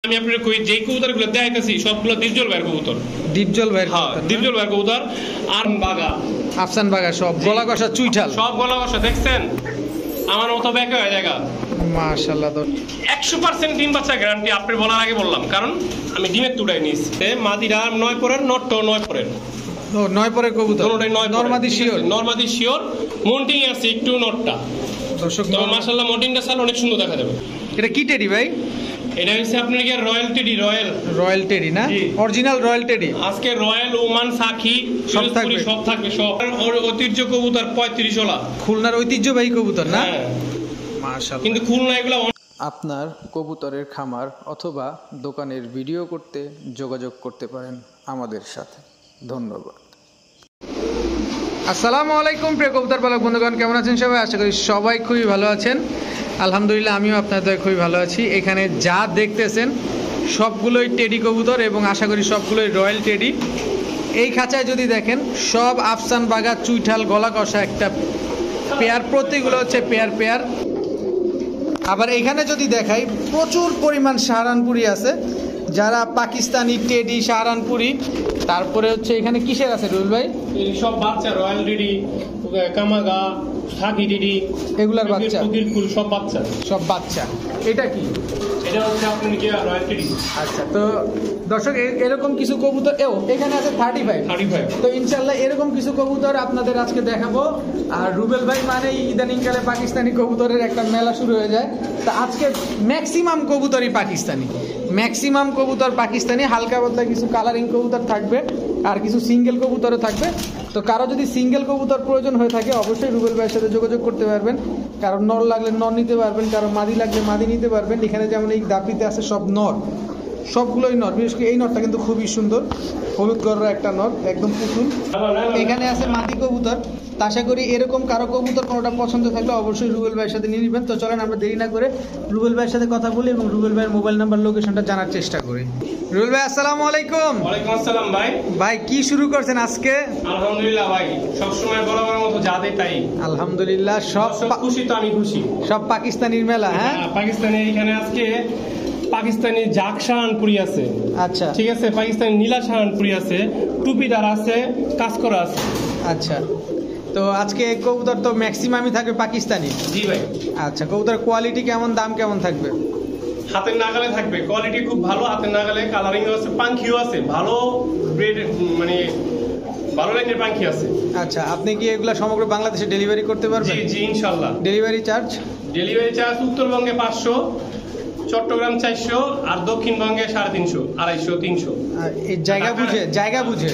আমি আপনাদের কই যেই কবুতরগুলো দেখাইতেছি সবগুলো ডিপজল ভাইয়ের কবুতর। ডিপজল ভাইয়ের হ্যাঁ, ডিপজল ভাইয়ের কবুতর। আর বাগা, আফসান বাগা সব গলা কষা চুইঠাল, সব গলা কষা দেখছেন আমার মতো ব্যাক হয়ে জায়গা। মাশাআল্লাহ। 100% ডিম বাচ্চা গ্যারান্টি আপনি বলার আগে বললাম, কারণ আমি ডিমের তুড়াই নিয়েছি। মাদিরা 9 পরের, নটটাও 9 পরের। ও 9 পরের কবুতর, দুটোটাই 9 নরমাদি শিওর, নরমাদি শিওর। মন্টিং আছে একটু নটটা। দর্শক তবে মাশাআল্লাহ মন্টিংটা সাল অনেক সুন্দর দেখা যাবে। এটা কি টেডি ভাই? এটা হচ্ছে আপনার কি রয়্যাল টেডি, রয়্যাল টেডি না, অরিজিনাল রয়্যাল টেডি। আজকে রয়্যাল, ওমান, সাকি সব থাকবে, সব থাকবে। সব ঐতিহ্য কবুতর 35 ওলা, খুলনার ঐতিহ্যবাহী কবুতর না? হ্যাঁ মাশাআল্লাহ। কিন্তু খুলনা এগুলা। আপনার কবুতরের খামার অথবা দোকানের ভিডিও করতে যোগাযোগ করতে পারেন আমাদের সাথে। ধন্যবাদ। আসসালামু আলাইকুম প্রিয় কবুতর পালক বন্ধুগণ, কেমন আছেন সবাই? আশা করি সবাই খুবই ভালো আছেন। আলহামদুলিল্লাহ আমিও আপনাদের খুবই ভালো আছি। এখানে যা দেখতেছেন সবগুলোই টেডি কবুতর এবং আশা করি সবগুলোই রয়্যাল টেডি। এই খাঁচায় যদি দেখেন সব আফসান বাগা চুইঠাল গলা কষা একটা পেয়ার, প্রতিগুলো হচ্ছে পেয়ার। আবার এখানে যদি দেখাই প্রচুর পরিমাণ সাহারানপুরি আছে, যারা পাকিস্তানি টেডি, সাহারানপুরি। তারপরে হচ্ছে এখানে কিসের আছে রুল ভাই? সব বাচ্চা, রয়্যাল টেডি, কামাগা, সাকি টেডি, এগুলার বাচ্চা, সব বাচ্চা। এটা কি? এটা হচ্ছে আপনার কি রয়্যাল টেডি। আচ্ছা, তো দর্শক এরকম কিছু কবুতর এখানে আছে 35। তো ইনশাল্লাহ এরকম কিছু কবুতর আপনাদের আজকে দেখাবো। আর রুবেল ভাই মানে ইদানিং কালে পাকিস্তানি কবুতরের একটা মেলা শুরু হয়ে যায়। তো আজকে ম্যাক্সিমাম কবুতরই পাকিস্তানি, হালকা পাতলা কিছু কালারিং কবুতর থাকবে আর কিছু সিঙ্গেল কবুতরও থাকবে। তো কারো যদি সিঙ্গেল কবুতর প্রয়োজন হয়ে থাকে অবশ্যই রুবেল ভাইয়ের সাথে যোগাযোগ করতে পারবেন। কারণ নর লাগলে নর নিতে পারবেন, কারো মাদি লাগলে মাদি নিতে পারবেন। এখানে যেমন এই দাপিতে আছে সব নর, সবগুলোই নর। বিশেষ করে এই নরটা কিন্তু খুবই সুন্দর, হলুদ গররা একটা নর, একদম পুতুল। এখানে আছে মাদি কবুতর। তা আশা করি এরকম কারো কবুতর কোনোটা পছন্দ থাকলে অবশ্যই রুবেল ভাইয়ের সাথে নিয়ে নেবেন। তো চলেন আমরা দেরি না করে রুবেল ভাইয়ের সাথে কথা বলি এবং রুবেল ভাইয়ের মোবাইল নাম্বার, লোকেশনটা জানার চেষ্টা করি। রুবেল ভাই আসসালামু আলাইকুম। ওয়ালাইকুম আসসালাম ভাই। ভাই কি শুরু করছেন আজকে? আলহামদুলিল্লাহ ভাই, সবসময় বরাবরের মতো যা দেয় তাই। আলহামদুলিল্লাহ, সব খুশি তো আমি খুশি। সব পাকিস্তানির মেলা। হ্যাঁ, পাকিস্তানি। এখানে আজকে পাকিস্তানি জাক শাহানপুরি আছে। আচ্ছা, ঠিক আছে। পাকিস্তানি নীলা শাহানপুরি আছে, টুপিদার আছে, কাজ করা আছে। আচ্ছা, তো আজকে কবুতর তো ম্যাক্সিমামই থাকবে পাকিস্তানি। জি ভাই। আচ্ছা, কবুতর কোয়ালিটি কেমন, দাম কেমন থাকবে? হাতের নাগালে থাকবে, কোয়ালিটি খুব ভালো, হাতের নাগালে। কালারিং আছে, পাঙ্খিও আছে, ভালো ব্রেড, মানে ভালো লাইনের পাঙ্খি আছে। আচ্ছা, আপনি কি এগুলা সমগ্র বাংলাদেশে ডেলিভারি করতে পারবেন? জি ইনশাআল্লাহ। ডেলিভারি চার্জ উত্তরবঙ্গে 500, চট্টগ্রাম 400, আর দক্ষিণবঙ্গে 350, 250, 300। এই জায়গা বুঝে।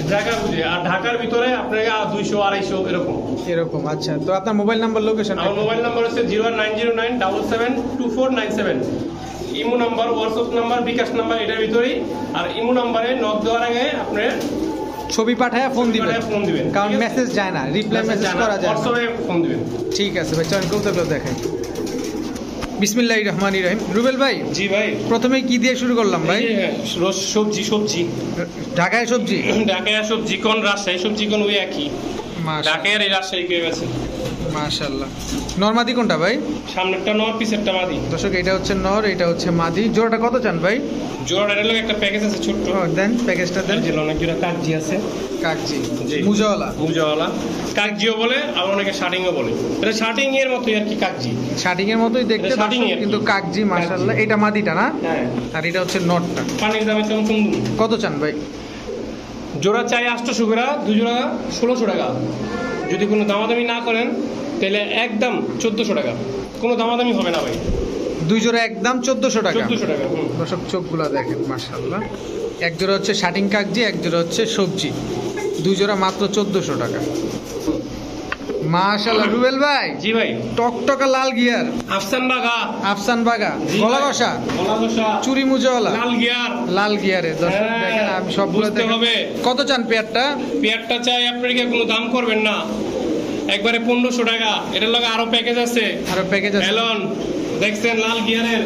আর ঢাকার ভিতরে আপনাকে 200, 250 এরকম। আচ্ছা, তো আপনার মোবাইল নাম্বার, লোকেশন? আমার মোবাইল নাম্বার হচ্ছে 01909772497। ইমো নাম্বার, হোয়াটসঅ্যাপ নাম্বার, বিকাশ নাম্বার এটার ভিতরেই। আর ইমো নাম্বারে নক দেওয়ার আগে আপনার ছবি পাঠায় ফোন দিবেন, কারণ মেসেজ যায় না, রিপ্লাই মেসেজ করা যায় না, হোয়াটসঅ্যাপে ফোন দিবেন। ঠিক আছে ভাই, চলেন কবুতরগুলো দেখাই। বিসমিল্লাহির রহমানির রহিম। রুবেল ভাই। জি ভাই। প্রথমে কি দিয়ে শুরু করলাম ভাই? সবজি। ঢাকায় সবজি কোন রাজশাহী সবজি কোন ওই একই। ঢাকায় আর রাজশাহী কে গেছে। মাশাআল্লাহ। নরমাদি কোনটা ভাই? সামনেরটা নর, পিছেরটা মাদি। দর্শক এটা হচ্ছে নর, এটা হচ্ছে মাদি। জোড়াটা কত চান ভাই? জোড়াটার লগে একটা প্যাকেজ আছে ছোট্ট। দেন প্যাকেজটা দেন। অনেক জোড়া কাগজি আছে। কাগজি, মুজাওয়ালা কাগজিও বলে, আবার অনেকে শার্টিংও বলে। এটা শার্টিং এর মতোই আর কি, কাগজি শার্টিং এর মতোই দেখতে, কিন্তু কাগজি। মাশাআল্লাহ। এটা মাদিটা না? হ্যাঁ। আর এটা হচ্ছে নটটা। পানির দামে চমচম। কত চান ভাই? জোড়া চাই 800 করে, 2 জোড়া 1600 টাকা। যদি কোনো দামাদামি না করেন তাহলে একদম 1400 টাকা। কোনো দামাদামি হবে না ভাই। 2 জোড়া একদম 1400 টাকা। 1400 টাকা। দর্শক চোখগুলো দেখেন, মাশাআল্লাহ। এক জোড়া হচ্ছে শার্টিং কাগজি, এক জোড়া হচ্ছে সবজি। 2 জোড়া মাত্র 1400 টাকা। মাশাআল্লাহ। রুবেল ভাই। জি ভাই। টকটকা লাল গিয়ার, আফসান বাগা গলা কষা, চুরি মুজাওয়ালা, লাল গিয়ারে। দর্শক দেখেন, আমি সবগুলো হবে। কত চান পেয়ারটা? পেয়ারটা চাই আপনার কি কোনো দাম করবেন না, একবারে 1500 টাকা। এটার লগে আরো প্যাকেজ আছে। এলন দেখছেন লাল গিয়ারের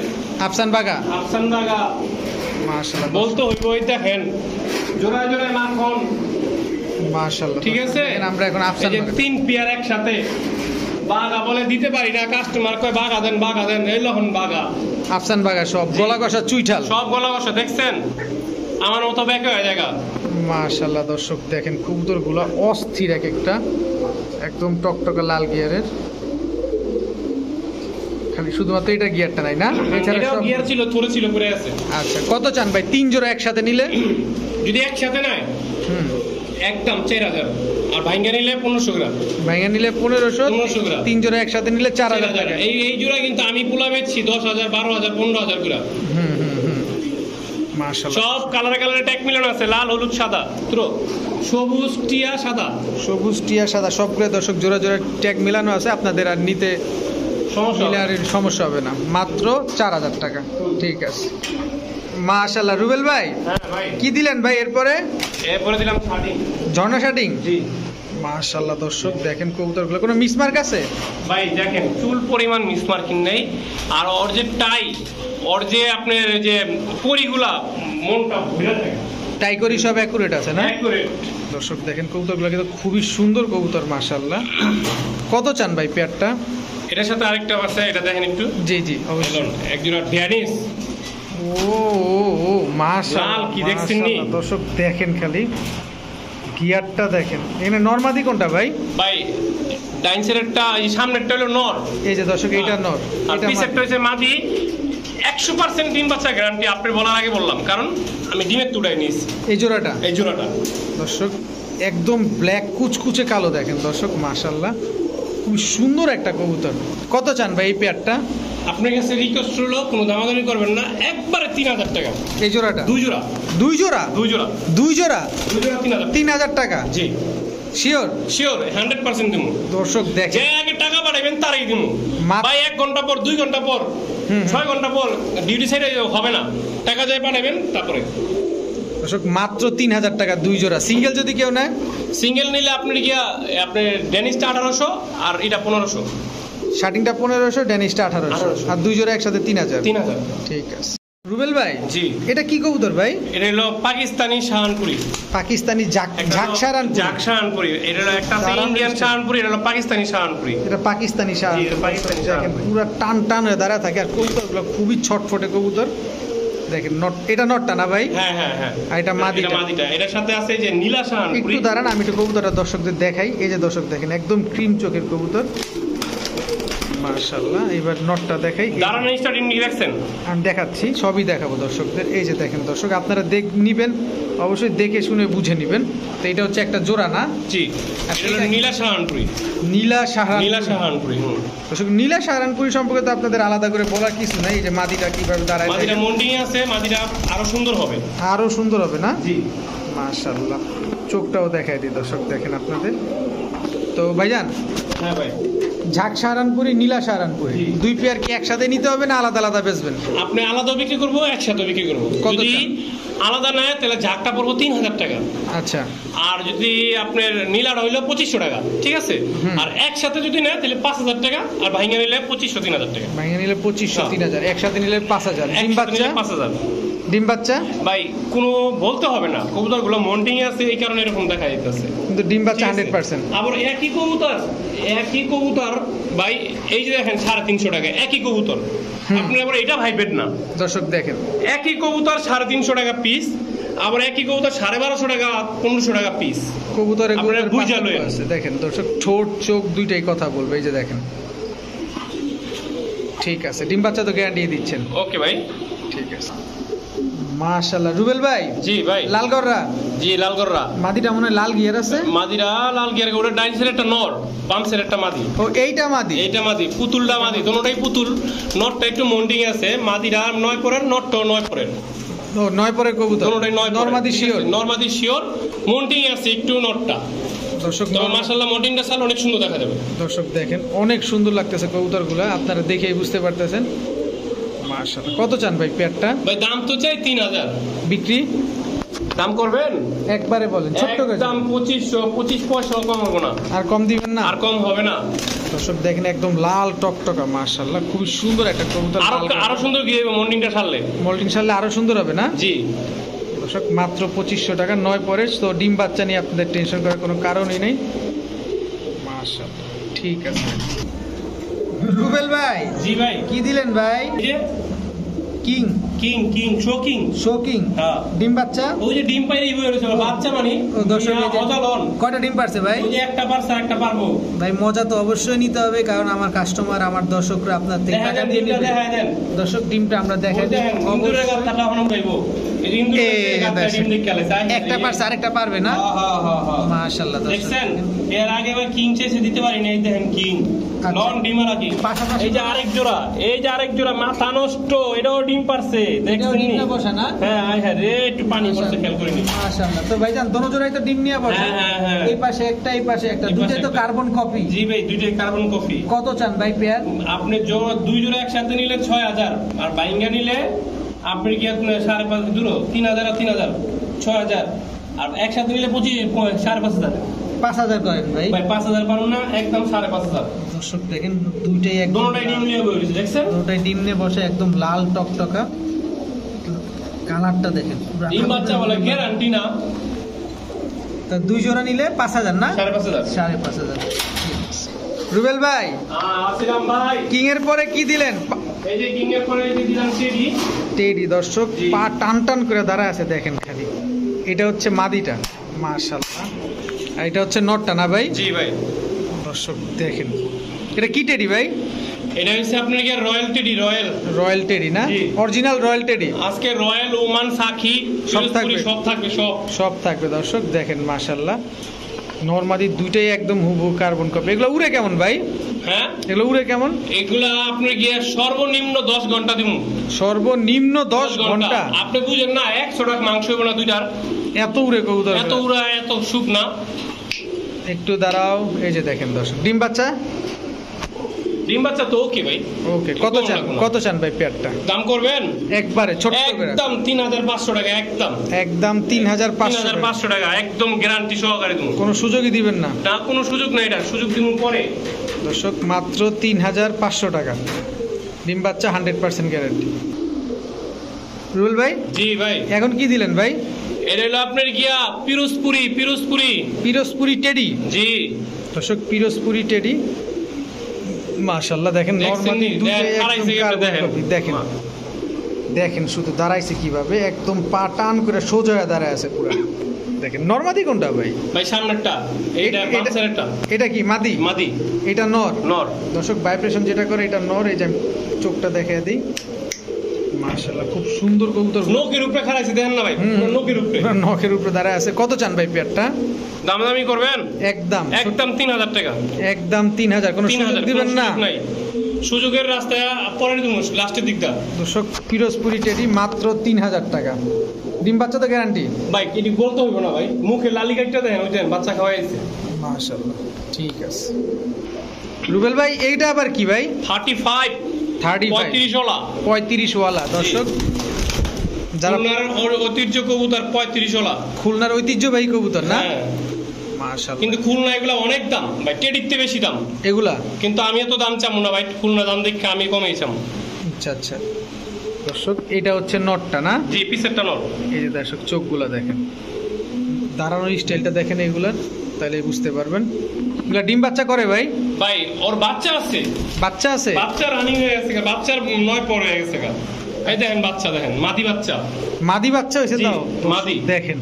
আফসান বাগা। মাশাআল্লাহ। বলতে হইব ওই দেখেন জোড়ায় মাখন। মাশাআল্লাহ। ঠিক আছে, আমরা এখন আফসান বাগা 3 পেয়ার একসাথে বাগা বলে দিতে পারি না, কাস্টমার কয় বাগা দেন, এই লহন বাগা। আফসান বাগা সব গলা কষা চুইঠাল, সব গলা কষা দেখছেন, আমার মতো ব্যাকে হয়ে জায়গা। মাশাআল্লাহ দর্শক দেখেন কবুতরগুলো অস্থির, এক একটা একদম টকটকা লাল গিয়ারের। খালি শুধুমাত্র এটা গিয়ারটা নাই না, এছাড়া এটাও সব গিয়ার ছিল, থরে ছিল পরে আছে। আচ্ছা কত চান ভাই 3 জোড়া একসাথে নিলে? যদি একসাথে নেয় একদম 4000, আর ভাঙ্গা নিলে 1500 গ্রাম। ভাইয়া নিলে 1500 গ্রাম। 3 জোড়া একসাথে নিলে 4000 টাকা। এই জোড়া কিন্তু আমি পোলা বেচছি 10,000, 12,000, 15,000 গ্রাম। মাশাআল্লাহ সব কালারে ট্যাগ মিলানো আছে, লাল হলুদ সাদা, পুরো সবুজ টিয়া সাদা, সবুজ টিয়া সাদা সবগুলো দর্শক জোড়া জোড়া ট্যাগ মিলানো আছে, আপনাদের আর নিতে সমস্যা হবে না, মাত্র 4000 টাকা। ঠিক আছে মাশাআল্লাহ। রুবেল ভাই হ্যাঁ ভাই কি দিলেন ভাই এরপরে? দিলাম শার্টিং, ঝর্ণা শার্টিং। জি মাশাআল্লাহ দর্শক দেখেন কবুতরগুলো কোনো মিসমার্ক আছে? ভাই দেখেন চুল পরিমাণ মিসমার্কিং নেই, আর ওর যে টাই, ওর যে আপনার যে পরিগুলা মনটা ভরে থাকে, টাই করি সব অ্যাকুরেট আছে না? অ্যাকুরেট। দর্শক দেখেন কবুতরগুলো কিন্তু খুবই সুন্দর কবুতর মাশাআল্লাহ। কত চান ভাই পেয়ারটা? এটার সাথে আরেকটা আছে, এটা দেখেন একটু। জি জি অবশ্যই। একজোড়া ড্যানিশ। ও মাশাআল্লাহ লাল কি দেখছেন নি? দর্শক দেখেন খালি গিয়ারটা দেখেন। এখানে নরমাদি কোনটা ভাই? ভাই ডাইনসের একটা, এই সামনেরটা হলো নর, এই যে দর্শক এইটা নর, আর এটা পিছেরটা হচ্ছে মাদি। 100% ডিম বাচ্চা গ্যারান্টি, আপনি বলার আগে বললাম, কারণ আমি ডিমের তুড়াই নিয়েছি এই জোড়াটা। এই জোড়াটা দর্শক একদম ব্ল্যাক কুচকুচে কালো দেখেন দর্শক মাশাআল্লাহ, খুব সুন্দর একটা কবুতর। কত চান ভাই এই পেয়ারটা? আপনার কাছে রিকোয়েস্ট হলো কোনো দামাদামি করবেন না, একবারে 3000 টাকা। এই জোড়াটা দুই জোড়া 3000 টাকা। জি শিওর? শিওর 100% দিমু। দর্শক যে দেখেন আগে টাকা পাঠাবেন তারই দিমু ভাই। 1 ঘন্টা পর, 2 ঘন্টা পর, 6 ঘন্টা পর ডিউটি সাইডে হবে না, টাকা যায় পাঠাবেন তারপরে। দর্শক মাত্র 3000 টাকা 2 জোড়া। সিঙ্গেল যদি কেউ নেয়? সিঙ্গেল নিলে আপনার গিয়া আপনার ডেনিসটা 1800 আর এটা 1500। শার্টিংটা 1500, ড্যানিশটা 1800, আর 2 জোড়া একসাথে 3000। ঠিক আছে। রুবেল ভাই জি এটা কি কবুতর ভাই? এটা হলো পাকিস্তানি শাহানপুরি। পাকিস্তানি ঝাকসারানপুরি। এটা হলো একটা আছে ইন্ডিয়ান শাহানপুরি, এটা হলো পাকিস্তানি শাহানপুরি। এটা পাকিস্তানি শাহানপুরি। এটা পাকিস্তানি শাহানপুরি। পুরো টান হয়ে দাঁড়া থাকে, আর কবুতরগুলো খুবই ছটফটে কবুতর দেখেন। নট এটা নটটা না ভাই? হ্যাঁ। আর এটা মাদিটা। এটার সাথে আছে যে নীলা শাহানপুরি। একটু দাঁড়ান আমি একটু কবুতরটা দর্শকদের দেখাই। এই যে দর্শক দেখেন একদম ক্রিম চোখের কবুতর মাশাআল্লাহ। এবার নটটা দেখাই, দাঁড়ানো স্টার্টিং দেখছেন? আমি দেখাচ্ছি, সবই দেখাবো দর্শকদের। এই যে দেখেন দর্শক, আপনারা নিবেন অবশ্যই, দেখে শুনে বুঝে নিবেন। তো এটা হচ্ছে একটা জোড়া না? জি নীলা শাহানপুরি। নীলা শাহানপুরি। দর্শক নীলা শাহানপুরি সম্পর্কে তো আপনাদের আলাদা করে বলার কিছু নাই। এই যে মাদিটা কিভাবে দাঁড়ায়, মাদিটা মন্ডিং আছে, মাদিটা আরো সুন্দর হবে না? জি মাশাআল্লাহ। চোখটাও দেখাই দিই দর্শক দেখেন আপনাদের। তো ভাইজান, হ্যাঁ ভাই, ঝাক শাহানপুরি, নীলা শাহানপুরি, দুই পেয়ার কি একসাথে নিতে হবে না আলাদা আলাদা বেচবেন? আপনি আলাদা বিক্রি করবো, একসাথে বিক্রি করবো। যদি আলাদা নেয় তাহলে ঝাকটা পড়বো 3000 টাকা। আচ্ছা। আর যদি আপনার নীলার হইলো 2500 টাকা, ঠিক আছে? আর একসাথে যদি নেয় তাহলে 5000 টাকা, আর ভাইঙ্গা নিলে 2500 3000 টাকা। ভাইঙ্গা নিলে 2500 3000, একসাথে নিলে 5000। ডিম বাচ্চা 5000। ডিম বাচ্চা ভাই কোনো বলতে হবে না, কবুতরগুলো মন্টিং আছে এই কারণে এরকম দেখা যাইতেছে, কিন্তু ডিম বাচ্চা 100%। আবার একই কবুতর ভাই, এই যে দেখেন 350 টাকা একই কবুতর। আপনি আবার এটা ভাইবেন না দর্শক দেখেন, একই কবুতর 350 টাকা পিস, আবার একই কবুতর 1250 টাকা 1500 টাকা পিস। কবুতরের বুঝালো আছে দেখেন দর্শক, ঠোঁট চোখ দুইটাই কথা বলবে। এই যে দেখেন, ঠিক আছে। ডিম বাচ্চা তো গ্যারান্টি দিচ্ছেন? ওকে ভাই, ঠিক আছে। মাশাআল্লাহ। রুবেল ভাই। জি ভাই। লালগররা? জি লালগররা। মাদিটা মনে হয় লাল গিয়ার আছে? মাদিরা লাল গিয়ার, ওটা ডাইনসের একটা নর, বামসের একটা মাদি। ও এইটা মাদি? এইটা মাদি, পুতুলটা মাদি, দুটোটাই পুতুল। নরটা একটু মন্ডিং আছে, মাদিরা 9 পরের, নরটাও 9 পরের। ও 9 পরের কবুতর, দুটোটাই 9 নরমাদি শিওর? নরমাদি শিওর, মন্ডিং আছে একটু নরটা। দর্শক মাশাআল্লাহ মন্ডিংটা চাল অনেক সুন্দর দেখা যাবে। দর্শক দেখেন অনেক সুন্দর লাগতেছে কবুতরগুলো, আপনারা দেখেই বুঝতে পারতেছেন। মাশাআল্লাহ। কত চান ভাই পেয়ারটা? ভাই দাম তো চাই 3000। বিক্রি দাম করবেন? একবারে বলেন, ছোট্ট করে দাম 25 পয়সা কম হবে না। আর কম দিবেন না? আর কম হবে না। দর্শক দেখেন একদম লাল টকটকা মাশাআল্লাহ, খুব সুন্দর একটা কবুতর। আরো সুন্দর গিয়ে মন্ডিংটা ছাড়লে, মোল্ডিং ছাড়লে আরো সুন্দর হবে না? জি। দর্শক মাত্র 2500 টাকা 9 পরে। তো ডিম বাচ্চা নিয়ে আপনাদের টেনশন করার কোনো কারণই নেই। মাশাআল্লাহ, ঠিক আছে। রুবেল ভাই জি ভাই কি দিলেন ভাই? এই যে king king king shocking shocking হ্যাঁ ডিম বাচ্চা। ওই যে ডিম পাইরে ইয়ে হয়েছে বাচ্চা মানে ও দর্শক এই যে অজালন কয়টা ডিম পারছে ভাই? ওই যে একটা পারছে একটা পারবো ভাই মজা তো অবশ্যই নিতে হবে, কারণ আমার কাস্টমার আমার দর্শকরা আপনার থেকে দেখা টাকা দেন দিয়ে ডিমটা নেবে। দেখা দেন দর্শক ডিমটা আমরা দেখাই ওই দেখেন ইন্দুরের গাছটা হনো পাইবো এই যে ইন্দুরের গাছটা ডিম দিকে খেলে একটা পারছে আরেকটা পারবে না? হ্যাঁ হ্যাঁ হ্যাঁ মাশাআল্লাহ দর্শক দেখছেন এর আগে আবার কিং চেসে দিতে পারি না এই দেখেন কিং আচ্ছা। নন ডিমার আগে পাশাপাশি এই যে আরেক জোড়া মাথা নষ্ট এটাও ডিম পারছে এটাও দেখছেন ডিম নিয়ে বসা না? হ্যাঁ আয় হ্যাঁ রে একটু পানি পড়ছে খেয়াল করে নি মাশাআল্লাহ। তো ভাইজান দোনো জোড়াই তো ডিম নিয়ে বসে, হ্যাঁ, হ্যাঁ। এই পাশে একটা এই পাশে একটা, এই পাশে দুটোই তো একটা। Carbon copy. জি ভাই দুইটাই কার্বন কফি কত চান ভাই পেয়ার? আপনি দুই জোড়া একসাথে নিলে 6000 আর বাইঙ্গা নিলে আপনি কি আপনি 5.5 দূর 3000 আর 3000 6000 আর একসাথে নিলে 5.5 5000 করেন ভাই। ভাই 5000 পারো না একদম 5.5 দর্শক দেখেন দুইটাই একদম দোনোটাই ডিম নিয়ে বসেছে দেখছেন দুটোই ডিম নিয়ে বসে একদম লাল টকটকা, কালারটা দেখেন পুরা ডিম বাচ্চা বলে গ্যারান্টি না তা দুই জোড়া নিলে 5000 না? 5.5 5,500। রুবেল ভাই আসিলাম ভাই কিং এর পরে কি দিলেন? এই যে কিং এর পরে এই যে দিলাম টেডি টেডি। দর্শক জি। পা টান টান করে দাঁড়ায় আছে দেখেন খালি। এটা হচ্ছে মাদিটা মাশাআল্লাহ, আর এটা হচ্ছে নটটা না ভাই? জি ভাই দর্শক দেখেন এটা কি টেডি ভাই? এটা হচ্ছে আপনার কি রয়্যাল টেডি রয়্যাল টেডি না? জি। অরিজিনাল রয়্যাল টেডি আজকে রয়্যাল ওমান সাখি সব সব থাকবে। সব থাকবে সব সব থাকবে দর্শক দেখেন মাশাআল্লাহ। নরমাদি দুইটাই একদম হুবহু কার্বন কপি। এগুলো উড়ে কেমন ভাই? হ্যাঁ এগুলো উড়ে কেমন? এগুলা আপনি গিয়ে সর্বনিম্ন 10 ঘন্টা দিমু সর্বনিম্ন 10 ঘন্টা। আপনি বুঝেন না 100 টাকা মাংস হইব না দুইটার এত উড়ে কবুতর? এত উড়া এত সুখ না একটু দাঁড়াও, এই যে দেখেন দর্শক ডিম বাচ্চা। ডিম বাচ্চা তো ওকে ভাই ওকে কত কম চান? লাগবে না। কত চান ভাই পেয়ারটা? দাম করবেন একবারে ছোট্ট করে একদম 3500 টাকা একদম একদম 3500 টাকা। 3500 টাকা একদম গ্যারান্টি সহকারে দেবো কোনো সুযোগই দিবেন না? না কোনো সুযোগ নাই এটা সুযোগ দিব পরে দর্শক মাত্র 3500 টাকা ডিম বাচ্চা 100% গ্যারান্টি। রুল ভাই জি ভাই এখন কি দিলেন ভাই? এটা হলো আপনার গিয়া পিরোজপুরি পিরোজপুরি টেডি। জি দর্শক পিরোজপুরি টেডি মাশাআল্লাহ দেখেন দেখছেন নরমালি নি? দুটোই দাঁড়াইছে একদম কেমনে কার্বন দেখেন? কপি। দেখেন দেখেন শুধু দাঁড়াইছে কিভাবে, একদম পা টান করে সোজা হয়ে দাঁড়ায় আছে পুরো। দেখেন নরমাদি কোনটা ভাই? ভাই সামনেরটা এইটা এটা- পাঁচেরটা এটা কি মাদি? মাদি এটা নর। নর দর্শক ভাইব্রেশন যেটা করে এটা নর। এই যে আমি চোখটা দেখিয়ে দিই মাশাআল্লাহ খুব সুন্দর কবুতর। নখের উপরে খারাইছে দেখেন না ভাই পুরো নখের উপরে পুরো নখের উপরে দাঁড়ায় আছে। কত চান ভাই পেয়ারটা? দামাদামি করবেন একদম একদম 3000 টাকা একদম 3000। কোনো সুযোগ 3000 দিবেন না? নাই সুযোগের রাস্তায় পরে দিব লাস্টের দিকটা দর্শক পিরোজপুরি টেডি মাত্র 3000 টাকা। ডিম বাচ্চা তো গ্যারান্টি? ভাই এটি বলতে হইব না ভাই মুখে লালি কাটটা দেখেন ওই দেখেন বাচ্চা খাওয়াইছে মাশাআল্লাহ ঠিক আছে। রুবেল ভাই এইটা আবার কি ভাই? 35 35 ওলা 35 ওয়ালা। দর্শক যারা খুলনার ঐতিহ্য কবুতর 35 ওলা খুলনার ঐতিহ্যবাহী কবুতর না? হ্যাঁ। মাশাআল্লাহ। কিন্তু খুলনা এগুলা অনেক দাম ভাই টেডিতে বেশি দাম এগুলা কিন্তু আমি এত দাম চামু না ভাই খুলনা দাম দেখে আমি কমেই চামু আচ্ছা আচ্ছা। দর্শক এটা হচ্ছে নটটা না? জি পিসেরটা নর এই যে দর্শক চোখগুলা দেখেন, দাঁড়ানোর স্টাইলটা দেখেন এগুলার, তাহলে বুঝতে পারবেন। এগুলা ডিম বাচ্চা করে ভাই? ভাই ওর বাচ্চা আছে বাচ্চা আছে? বাচ্চা রানিং হয়ে গেছে গা, বাচ্চার 9 পর হয়ে গেছে গা। এই দেখেন বাচ্চা দেখেন মাদি বাচ্চা মাদি বাচ্চা হয়েছে জি, তাও? মাদি। দেখেন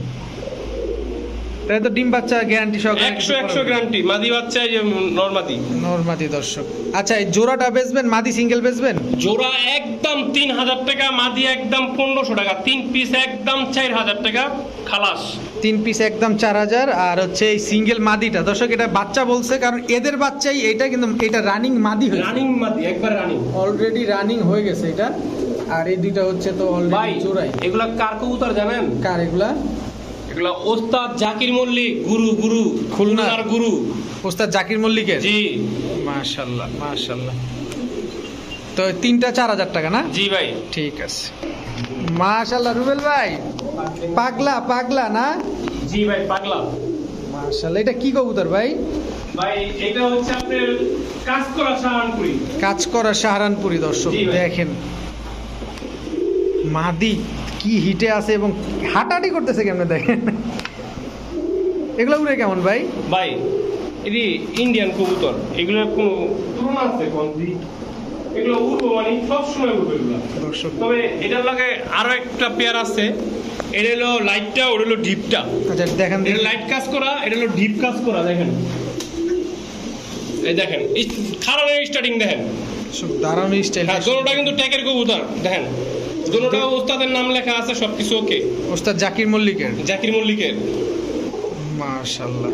তাহলে তো ডিম বাচ্চা গ্যারান্টি সহকারে 100 গ্যারান্টি মাদি বাচ্চা এই যে নরমাদি নরমাদি। দর্শক আচ্ছা এই জোড়াটা বেচবেন? মাদি সিঙ্গেল বেচবেন? জোড়া একদম 3000 টাকা মাদি একদম 1500 টাকা 3 পিস একদম 4000 টাকা খালাস 3 পিস একদম 4000। আর হচ্ছে এই সিঙ্গেল মাদিটা দর্শক এটা বাচ্চা বলছে কারণ এদের বাচ্চাই এটা, কিন্তু এটা রানিং মাদি হয়েছে, রানিং মাদি একবার রানিং অলরেডি রানিং হয়ে গেছে এটা। আর এই দুইটা হচ্ছে তো ভাই অলরেডি জোড়াই। এগুলা কার কবুতর জানেন? কার এগুলা? এগুলা ওস্তাদ জাকির মল্লিক গুরু খুলনার খুলনার গুরু ওস্তাদ জাকির মল্লিকের? জি মাশাআল্লাহ মাশাআল্লাহ। তো তিনটা 4000 টাকা না? জি ভাই ঠিক আছে মাশাআল্লাহ। রুবেল ভাই পাগলা না? জি ভাই পাগলা মাশাআল্লাহ। এটা কি কবুতর ভাই? ভাই এটা হচ্ছে আপনার কাজ করা সাহানপুরি কাজ করা সাহারানপুরি। দর্শক জি ভাই। দেখেন মাদি কি হিটে আছে এবং হাঁটাহাঁটি করতেছে কেমনে দেখেন। এগুলো উড়ে কেমন ভাই? ভাই এটি ইন্ডিয়ান কবুতর, এগুলোর কোনো তুলনা আছে কোন দিক? এগুলো উড়বো মানে সবসময় উড়বে এগুলো। দর্শক তবে এটার লগে আরো একটা পেয়ার আছে, এটা হলো লাইটটা, ওটা হলো ডিপটা। আচ্ছা দেখেন, এটা লাইট কাজ করা, এটা হলো ডিপ কাজ করা। দেখেন এই দেখেন খারাপের স্টার্টিং দেখেন, সব দারুণ স্টাইল। হ্যাঁ দোনোটা কিন্তু ট্যাগের কবুতর। দেখেন দোনোটা ওস্তাদের নাম লেখা আছে, সবকিছু ওকে। ওস্তাদ জাকির মল্লিকের। জাকির মল্লিকের। মাশাআল্লাহ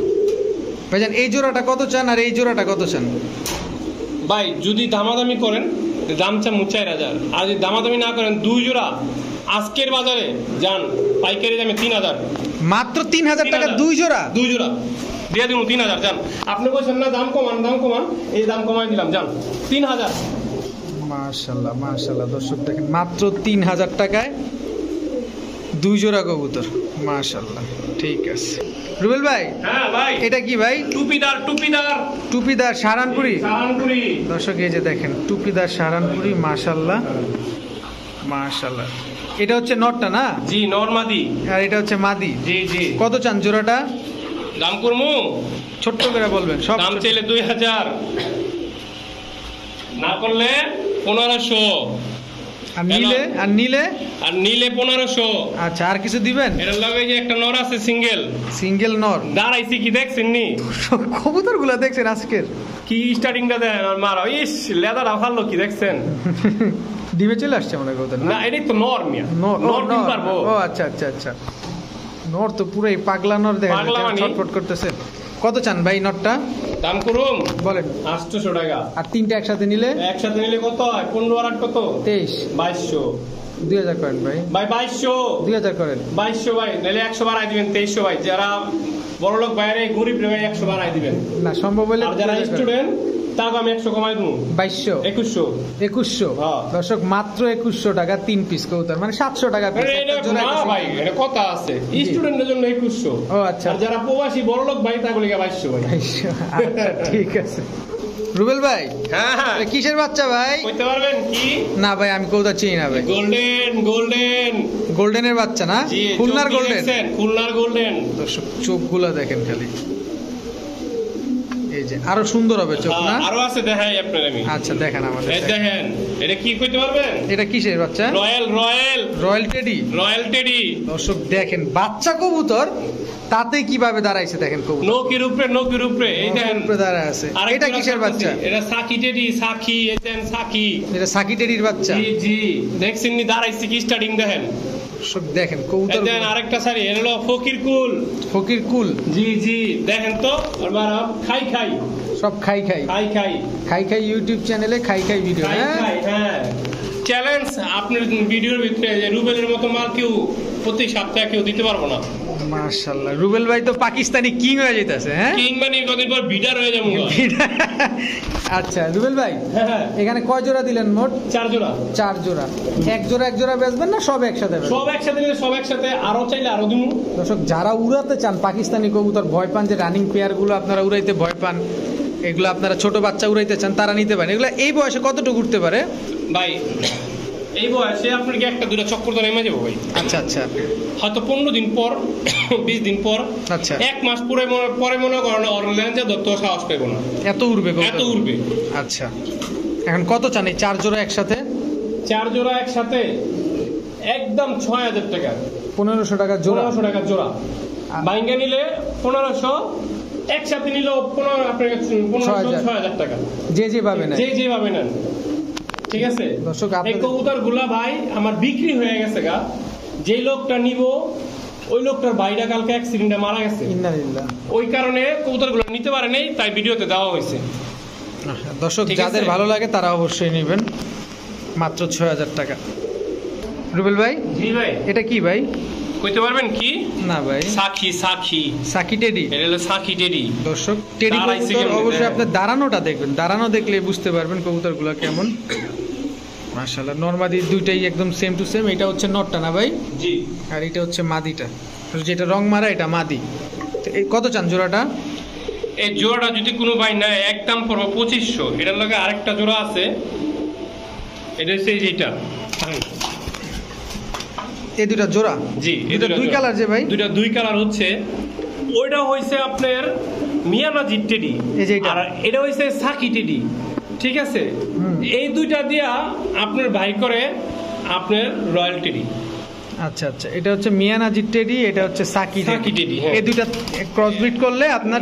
ভাইজান, এই জোড়াটা কত চান আর এই জোড়াটা কত চান? ভাই যদি দামাদামি করেন দাম চাম 4000, আর যদি দামাদামি না করেন দুই জোড়া আজকের বাজারে যান পাইকারি দামে 3000। মাত্র 3000 টাকা দুই জোড়া? দুই জোড়া দিয়ে দিব 3000। যান, আপনি বলছেন না দাম কমান দাম কমান, এই দাম কমাই দিলাম, যান 3000। মাশাআল্লাহ মাশাআল্লাহ দর্শক দেখেন, মাত্র 3000 টাকায় দুই জোড়া কবুতর। মাশাআল্লাহ, ঠিক আছে রুবেল ভাই। হ্যাঁ ভাই, এটা কি ভাই? টুপিদার টুপিদার টুপিদার সাহারানপুরি। সাহারানপুরি দর্শক এই যে দেখেন টুপিদার সাহারানপুরি। মাশাআল্লাহ মাশাআল্লাহ। এটা হচ্ছে নটটা না? জি নরমাদি। আর এটা হচ্ছে মাদি। জি জি। কত চান জোড়াটা? দাম করমু ছোট্ট করে বলবেন। সব দাম চাইলে 2000, না করলে 1500। আর নিলে? আর নিলে? আর নিলে 1500। আচ্ছা, আর কিছু দিবেন? এটার লগে যে একটা নর আছে সিঙ্গেল। সিঙ্গেল নর দাঁড়াইছি কি দেখছেন নি? কবুতর গুলা দেখছেন আজকের? কি স্টার্টিংটা দেন আর মারা, ইস লেদাটা ভালো কি দেখছেন? ডিমে চলে আসছে মনে কবুতর না এটাই তো নর মিয়া। নর ডিম পারবো। ও আচ্ছা আচ্ছা আচ্ছা, নর তো পুরাই পাগলা নর। দেখেন পাগলা মানে? ছটফট করতেছে। কত চান ভাই নরটা? দাম করুম বলেন। 800 টাকা। আর তিনটা একসাথে নিলে? একসাথে নিলে কত হয়? 15 আর 8 কত? 23। 2200। 2000 করেন ভাই। ভাই 2200। 2000 করেন। 2200 ভাই, নাহলে 100 বাড়াই দিবেন 2300 ভাই। যারা বড় লোক বাইরে গরিব রে ভাই 100 বাড়াই দিবেন। না সম্ভব হলে। আর যারা স্টুডেন্ট তাকে আমি 100 কমাই দেবো। 2200 2100। হ্যাঁ। দর্শক মাত্র 2100 টাকা 3 পিস কবুতর, মানে 700 টাকা পিস। না ভাই এটা কথা আছে, স্টুডেন্টের জন্য 2100। ও আচ্ছা। আর যারা প্রবাসী বড় লোক ভাই তাগুলো 2200 ভাই। 2200। আচ্ছা ঠিক আছে রুবেল ভাই। হ্যাঁ হ্যাঁ। এটা কিসের বাচ্চা ভাই? কইতে পারবেন কি? না ভাই আমি কবুতর চিনি না ভাই। গোল্ডেন গোল্ডেন গোল্ডেনের বাচ্চা না? খুলনার গোল্ডেন। খুলনার গোল্ডেন। দর্শক চোখগুলো দেখেন খালি, এই যে আরো সুন্দর হবে চোখ না? আরো আছে দেখাই আপনার আমি। আচ্ছা দেখেন আমাদের। এই দেখেন এটা কি কইতে পারবেন? এটা কিসের বাচ্চা? Royal royal royal teddy. Royal teddy. দর্শক দেখেন বাচ্চা কবুতর তাতে কিভাবে দাঁড়াইছে দেখেন কবুতর। নকির উপরে এই দেখেন উপরে দাঁড়ায় আছে। এটা কিসের বাচ্চা? এটা সাকি টেডি। সাকি এতেন সাকি। এটা সাকি টেডির বাচ্চা। জি জি। দেখছেন নি দাঁড়াইছে কি স্টার্টিং দেখেন। দর্শক দেখেন কবুতর। দেখেন আরেকটা সারি, এর হলো ফকির কুল। ফকির কুল। জি জি। দেখেন তো আর খাই খাই সব খাই খাই খাই খাই খাই খাই ইউটিউব চ্যানেলে খাই খাই ভিডিও। হ্যাঁ হ্যাঁ। চ্যালেঞ্জ আপনার ভিডিওর ভিতরে যে রুবেলের মতো মাল কেউ প্রতি সপ্তাহে কেউ দিতে পারবো না। মাশাআল্লাহ রুবেল ভাই তো পাকিস্তানি কিং হয়ে যাইতেছে। হ্যাঁ কিং মানে কদিন পর বিডার হয়ে যাবো। আচ্ছা রুবেল ভাই, হ্যাঁ এখানে কয় জোড়া দিলেন মোট? 4 জোড়া। 4 জোড়া। এক জোড়া বেচবেন না সব একসাথে? সব একসাথে নিলে সব একসাথে, আরো চাইলে আরো দিমু। দর্শক যারা উড়াতে চান পাকিস্তানি কবুতর, ভয় পান যে রানিং পেয়ার গুলো আপনারা উড়াইতে ভয় পান, এগুলো আপনারা ছোট বাচ্চা উড়াইতে চান, তারা নিতে পারেন। এগুলো এই বয়সে কতটুকু উঠতে পারে ভাই? এই বয়সে আপনার কি একটা দুটো চক্কর তো নেমে যাবো ভাই। আচ্ছা আচ্ছা। হয়তো 15 দিন পর 20 দিন পর, আচ্ছা 1 মাস পরে মনে করেন অরল্যান্ডে দত্ত সাহস পাইব না, এত উড়বে এত উড়বে। আচ্ছা এখন কত চান এই 4 জোড়া একসাথে? 4 জোড়া একসাথে একদম 6000 টাকা। 1500 টাকা জোড়া। 1500 টাকা জোড়া। বাইঙ্গা নিলে 1500, একসাথে নিলেও 15 আপনার 6000 টাকা। যে পাবেন যে পাবেন নেন। ঠিক আছে দর্শক, এই কবুতর গুলা ভাই আমার বিক্রি হয়ে গেছে গা। যে লোকটা নিব ওই লোকটার ভাইটা কালকে অ্যাক্সিডেন্টে মারা গেছে। ইন্নালিল্লাহ। ওই কারণে কবুতর গুলো নিতে পারে নাই, তাই ভিডিওতে দেওয়া হয়েছে। দর্শক যাদের ভালো লাগে তারা অবশ্যই নেবেন। মাত্র 6000 টাকা। রুবেল ভাই। জি ভাই। এটা কি ভাই? কইতে পারবেন কি? না ভাই। সাকি টেডি। এটা হলো সাকি টেডি। দর্শক টেডি কবুতর অবশ্যই আপনি দাঁড়ানোটা দেখবেন, দাঁড়ানো দেখলে বুঝতে পারবেন কবুতরগুলো কেমন। মাশাআল্লাহ নরমাদি দুইটাই একদম সেম টু সেম। এটা হচ্ছে নটটা না ভাই? জি। আর এটা হচ্ছে মাদিটা, যেটা রং মারা এটা মাদি। এই কত চান জোড়াটা? এই জোড়াটা যদি কোনো ভাই নেয় একদম পড়বে 2500। এটার লগে আরেকটা জোড়া আছে, এটা হচ্ছে যেটা এই দুইটা জোড়া। জি এটা দুই কালার যে ভাই? দুই কালার হচ্ছে। ওইটা হইছে আপনার মিয়ানাজি টেডি, এই যে এটা। আর এটা হইছে সাকি টেডি, ঠিক আছে? এই দুইটা দিয়া আপনার ভাই করে আপনার রয়্যাল টেডি। আচ্ছা আচ্ছা, এটা হচ্ছে মিয়ানাজি টেডি, এটা হচ্ছে সাকি সাকি টেডি, হ্যাঁ। এই দুইটা ক্রসব্রিড করলে আপনার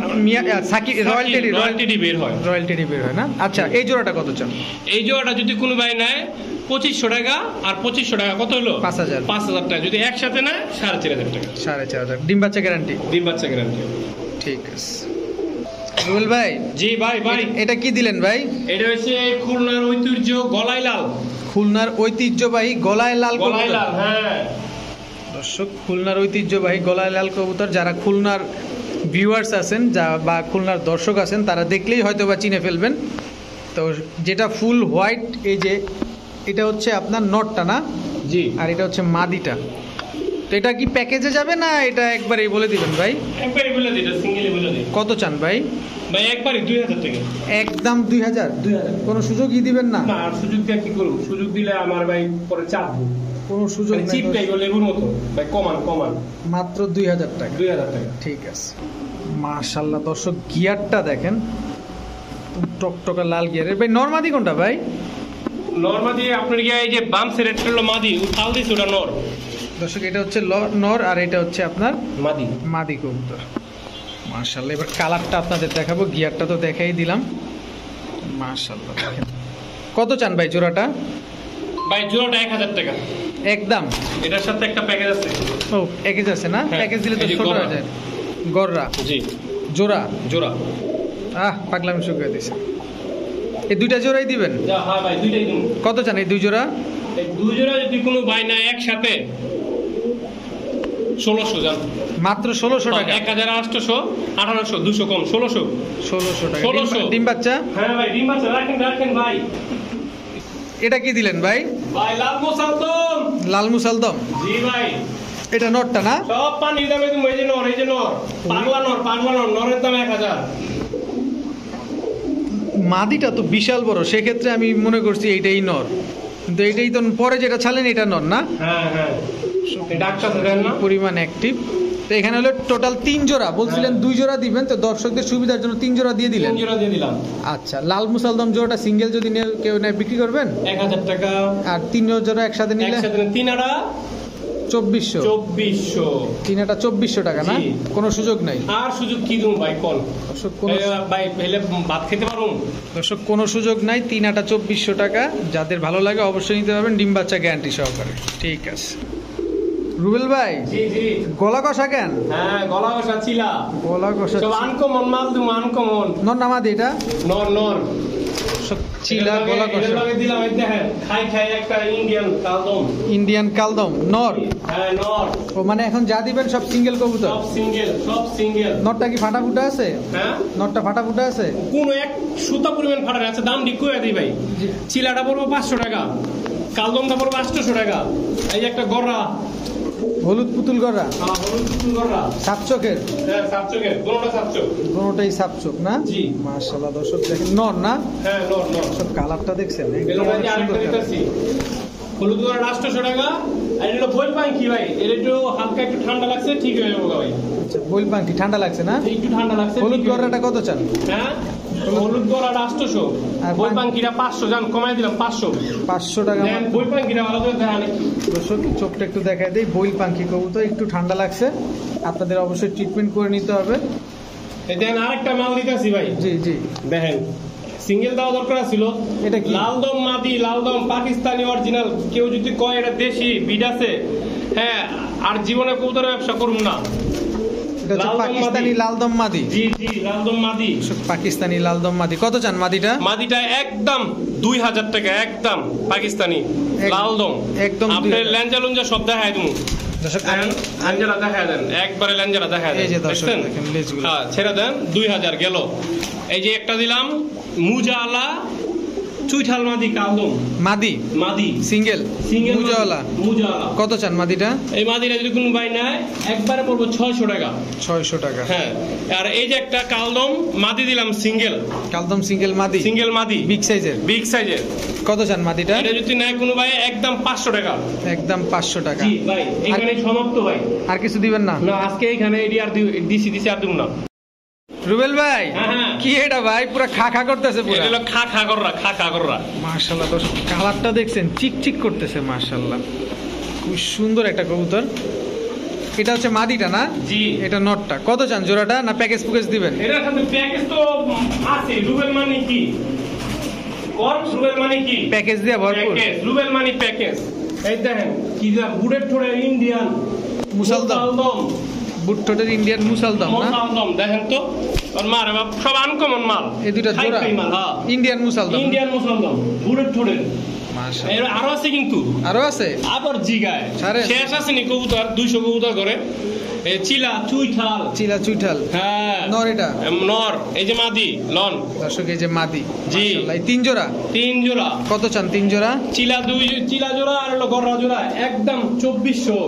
সাকি রয়্যাল টেডি বের হয়, রয়্যাল টেডি বের হয় না? আচ্ছা, এই জোড়াটা কত চান? এই জোড়াটা যদি কোনো ভাই নেয় 2500 টাকা, আর 2500 টাকা কত হলো? 5000। 5000 টাকা। যদি একসাথে নেয় 4500 টাকা। 4500। ডিম বাচ্চা গ্যারান্টি? ডিম বাচ্চা গ্যারান্টি। ঠিক আছে। রুবেল ভাই, জি ভাই। এটা কি দিলেন ভাই? এটা হচ্ছে খুলনার ঐতিহ্য গলায় লাল। খুলনার ঐতিহ্যবাহী গলায় লাল গলায় কবুতর। লাল, হ্যাঁ দর্শক, খুলনার ঐতিহ্যবাহী গলায় লাল কবুতর, যারা খুলনার ভিউয়ার্স আছেন বা খুলনার দর্শক আছেন তারা দেখলেই হয়তো বা চিনে ফেলবেন। তো যেটা ফুল হোয়াইট, এই যে এটা হচ্ছে আপনার নটটা না? জি। আর এটা হচ্ছে মাদিটা। তো এটা কি প্যাকেজে যাবে না এটা একবারেই বলে দিবেন ভাই? একবারই বলে দিই, এটা সিঙ্গেলি বলে দিই। কত চান ভাই? ভাই একবারই 2000 টাকা। একদম 2000? 2000। কোনো সুযোগই দিবেন না? না, আর সুযোগ দিয়ে কি করব? সুযোগ দিলে আমার ভাই পরে চাপবো। কোনো সুযোগ নেই? চিপ টাই লেবুর মতো ভাই, কমান। মাত্র 2000 টাকা? 2000 টাকা। ঠিক আছে। মাশাআল্লাহ দর্শক, গিয়ারটা দেখেন, টকটকা লাল গিয়ারের। ভাই নরমাদি কোনটা ভাই? নরমাদি আপনার গিয়ে এই যে বাম সাইড হলো মাদি, উঠাল দিস ওটা নর। দর্শক, এটা হচ্ছে নর আর এটা হচ্ছে আপনার মাদি। মাদি কবুতর। মাশাআল্লাহ, এবার কালারটা আপনাদের দেখাবো, গিয়ারটা তো দেখাই দিলাম। মাশাআল্লাহ দেখেন। কত চান ভাই জোড়াটা? ভাই জোড়াটা 1000 টাকা একদম। এটার সাথে একটা প্যাকেজ আছে। ও প্যাকেজ আছে না? হ্যাঁ, প্যাকেজ দিলে তো এই যে ছোট গররা। হয়ে যায়। গররা জি। জোড়া? জোড়া। পাগলামি শুরু করে দিছে। এই দুইটা জোড়াই দিবেন? যা, হ্যাঁ ভাই দুইটাই দিন। কত চান এই দুই জোড়া? এই দুই জোড়া যদি কোনো ভাই না একসাথে 1600 জান। মাত্র 1600 টাকা? 1800, 1800, 200 কম, 1600। 1600 টাকা। 1600। ডিম বাচ্চা? হ্যাঁ ভাই ডিম বাচ্চা রাখেন ভাই। এটা কি দিলেন ভাই? ভাই লাল মোসালদম। লাল মুসালদম? জি ভাই। এটা নটটা না? সব পানির দামে তুমি এই যে নর, পাগলা নর, নরের দাম 1000। মাদিটা তো বিশাল বড়, সেক্ষেত্রে আমি মনে করছি এইটাই নর, কিন্তু এইটাই তো পরে যেটা ছাড়লেন এটা নর না? হ্যাঁ। ডাক্তার দেন না? পরিমাণ অ্যাক্টিভ। তো এখানে হলো টোটাল 3 জোড়া, বলছিলেন 2 জোড়া দিবেন, তো দর্শকদের সুবিধার জন্য 3 জোড়া দিয়ে দিলেন। 3 জোড়া দিয়ে দিলাম। আচ্ছা, লাল মুসালদম জোড়াটা সিঙ্গেল যদি কেউ নেয় বিক্রি করবেন? 1000 টাকা। আর 3 জোড়া একসাথে নিলে? একসাথে 3 আড়া 2400। 2400। 3 আটা 2400 টাকা না? জি। কোনো সুযোগ নাই? আর সুযোগ কি দিন ভাই কোন? দর্শক ভাই পেলে ভাত খেতে পারুন। দর্শক কোনো সুযোগ নাই। 3 আটা 2400 টাকা। যাদের ভালো লাগে অবশ্যই নিতে পারবেন, ডিম বাচ্চা গ্যারান্টি সহকারে। ঠিক আছে। রুবেল ভাই, জি। গলা কষা কেন? হ্যাঁ, গলা কষা চিলা। গলা কষা সব আনকমন মাল, তুমি আনকমন। নর নামাদি এটা? নর। সব চিলা গলা কষা। এর লগে দিলাম এই দেখেন, খাই একটা ইন্ডিয়ান কালদম। ইন্ডিয়ান কালদম নর? হ্যাঁ নর। ও মানে এখন যা দিবেন সব সিঙ্গেল কবুতর? সব সিঙ্গেল। নরটা কি ফাটা ফুটা আছে? হ্যাঁ, নরটা ফাটা ফুটা আছে? কোন এক সুতা পরিমাণ ফাটা আছে। দাম ঠিক করে দিই ভাই। চিলাটা পড়বো 500 টাকা, কালদমটা পড়বো 800 টাকা। এই একটা গররা, হলুদ পুতুল গড়া? হলুদ পুতুল গররা, সাত চোখের? হ্যাঁ সাত চোখের, দুটোটা সাত চোখ। দুটোটাই সাত চোখ না? জি। মাশাআল্লাহ দর্শক দেখেন, নর না? হ্যাঁ নর। সব কালারটা দেখছেন? এগুলো ভাই আরেকটা দিতেছি। হলুদ গররা 800 টাকা। আর এটা বইল পাখি ভাই, এর একটু হালকা একটু ঠান্ডা লাগছে, ঠিক হয়ে যাবে ভাই। আচ্ছা, বইল পাখি ঠান্ডা লাগছে না? একটু ঠান্ডা লাগছে। হলুদ গড়াটা কত চান? হ্যাঁ, হলুদ গররাটা 800, আর বই পাখিটা 500 জান, কমাই দিলাম 500। 500 টাকা। দেন বই পাখিটা ভালো করে দেখেন। দর্শক চোখটা একটু দেখাই দেই। বইল পাখি কবুতর, একটু ঠান্ডা লাগছে, আপনাদের অবশ্যই ট্রিটমেন্ট করে নিতে হবে। এই দেন আরেকটা মাল দিতেছি ভাই। জি। দেখেন, সিঙ্গেল দেওয়া দরকার ছিল। এটা কি? লালদম মাদি, লালদম পাকিস্তানি অরিজিনাল। কেউ যদি কয় এটা দেশি বিড আছে, হ্যাঁ, আর জীবনে কবুতরের ব্যবসা করুন না। এটা হচ্ছে পাকিস্তানি লালদম মাদি? জি লালদম মাদি। পাকিস্তানি লালদম মাদি। কত চান মাদিটা? মাদিটা একদম 2000 টাকা, একদম পাকিস্তানি লালদম। একদম আপনার ল্যাঞ্জা লুঞ্জা সব দেখায় তুমি। দর্শক ল্যাঞ্জাটা দেখায় দেন, একবারে ল্যাঞ্জাটা দেখায় দেন। এই যে দর্শক দেখছেন? দেখেন লেজগুলো। হ্যাঁ, ছেড়ে দেন। 2000 গেল। এই যে একটা দিলাম মুজালা চুইঠাল মাদি কালদম মাদি সিঙ্গেল মুজাওয়ালা। কত চান মাদিটা? এই মাদিটা যদি কোনো ভাই নেয় একবারে পড়বো 600 টাকা। 600 টাকা। হ্যাঁ, আর এই যে একটা কালদম মাদি দিলাম সিঙ্গেল। কালদম সিঙ্গেল মাদি বিগ সাইজের। কত চান মাদিটা? এটা যদি নেয় কোনো ভাই একদম 500 টাকা। একদম 500 টাকা। জি ভাই, এখানে সমাপ্ত ভাই। আর কিছু দিবেন না? না, আজকে এখানে এডি আর দিছি আর দিব না। রুবেল ভাই হ্যাঁ। কি এটা ভাই পুরো খা খা করতেছে পুরো। এটা হলো খা খা কররা। মাশাআল্লাহ দর্শক কালারটা দেখছেন চিকচিক করতেছে মাশাআল্লাহ। খুব সুন্দর একটা কবুতর। এটা হচ্ছে মাদিটা না? জি। এটা নটটা। কত চান জোড়াটা না প্যাকেজ পুকেজ দিবেন? এটা সাথে প্যাকেজ তো আছে। রুবেল মানে কি? রুবেল মানে কি? প্যাকেজ দিয়ে ভরপুর। প্যাকেজ রুবেল মানে প্যাকেজ। এই দেখেন কি যা বুড়ের ঠোড়ে ইন্ডিয়ান মুসালদম। বুট ঠোঁটের ইন্ডিয়ান মুসালদম না? মুসালদম দেখেন তো। আর মারে বাপ সব আনকমন মাল। এই দুইটা জোড়া মাল হ্যাঁ। ইন্ডিয়ান মুসালদম। ইন্ডিয়ান মুসালদম বুড়ের ঠোড়ে। মাশাআল্লাহ। এর আরো আছে কিন্তু। আরো আছে? আবার জিগায়। সারে শেষ আছে নি কবুতর 200 কবুতর করে। এই চিলা চুইঠাল। চিলা চুইঠাল। হ্যাঁ। নর এটা? নর। এই যে মাদি লন। দর্শক এই যে মাদি। জি। মাশাআল্লাহ। এই 3 জোড়া? 3 জোড়া। কত চান 3 জোড়া? চিলা জোড়া আর হলো গররা জোড়া একদম 2400